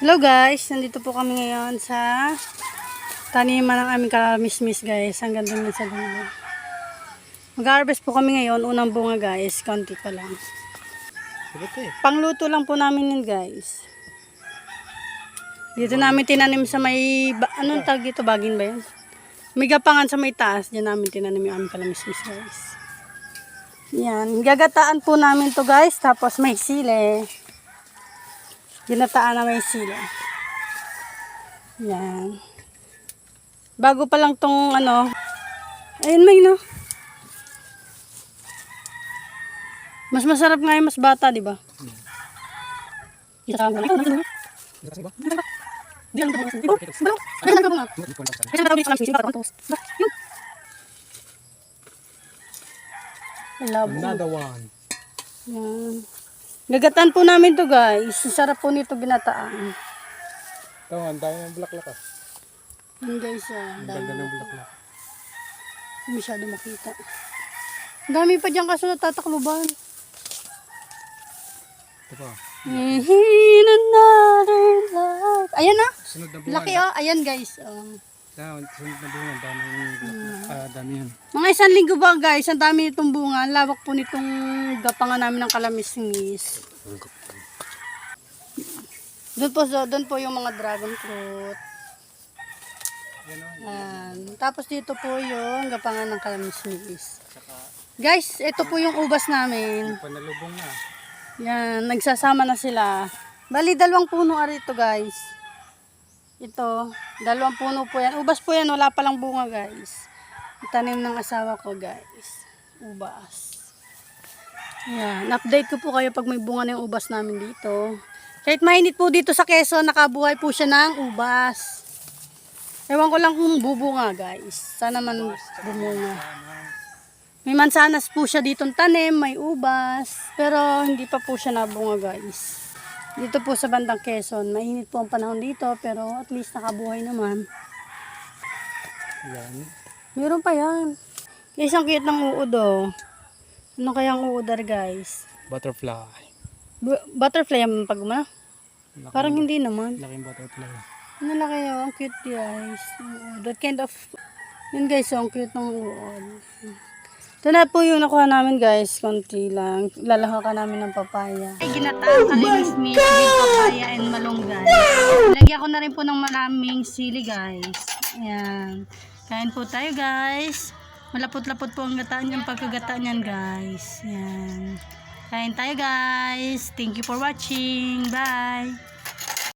Hello guys, nandito po kami ngayon sa taniman ng aming kalamismis guys. Hanggang doon sa dulo. Mag-harvest po kami ngayon. Unang bunga guys, konti pa lang. Pangluto lang po namin yun guys. Dito namin tinanim sa may, anong tag dito? Bagin ba yun? May gapangan sa may taas. Diyan namin tinanim yung aming kalamismis guys. Yan, gagataan po namin to guys. Tapos may sili. Ginataan na may sili. Yan. Bago pa lang tong ano. Ayun may no. Mas masarap nga yung mas bata, di ba? Another one. Yan. Gagatan po namin to guys. Sarap po nito ginataan. Ito, ang dami ng bulaklak ah. Yan guys, Ang ganda ng bulaklak. hindi masyado makita. Ang dami pa dyan kaso natatakluban. Ito pa. In another life. Ayan na. Sunod na buwan. Laki oh. Ayan guys. Sunod na buwan. Dami yan. Mga 1 linggo ba guys. Ang dami nitong bunga. Ang lawak po nitong gapangan namin ng kalamismis. Doon po yung mga dragon fruit. Tapos dito po yung gapangan ng kalamismis. Guys, ito po yung ubas namin. Panalubong na. Yan, nagsasama na sila. Bali, 2 puno arito guys. Ito, 2 puno po yan. Ubas po yan, wala palang bunga guys. Itanim ng asawa ko guys. Ubas. Yan, update ko po kayo pag may bunga na yung ubas namin dito. Kahit mainit po dito sa Quezon, nakabuhay po siya ng ubas. Ewan ko lang kung bubunga guys. Sana man bumunga. May mansanas po siya ditong tanim, may ubas. Pero hindi pa po siya nabunga guys. Dito po sa bandang Quezon, mainit po ang panahon dito. Pero at least nakabuhay naman. Yan. Meron pa yan. Guys, ang cute ng uod oh. Ano kayang uodar guys? Butterfly. Butterfly ang pagma? Parang hindi naman. Laking butterfly. Ano laki oh, ang cute guys. That kind of, yun guys, ang cute ng uod. Ito na po yung nakuha namin guys, konti lang. Lalahakan namin ng papaya. Ay, ginataang kalamismis with papaya and malunggay. Lagyan ko na rin po ng maraming sili guys. Ayan. Kain po tayo guys. Malapot-lapot po ang gataan yung pagkagataan yan guys. Ayan. Kain tayo guys. Thank you for watching. Bye!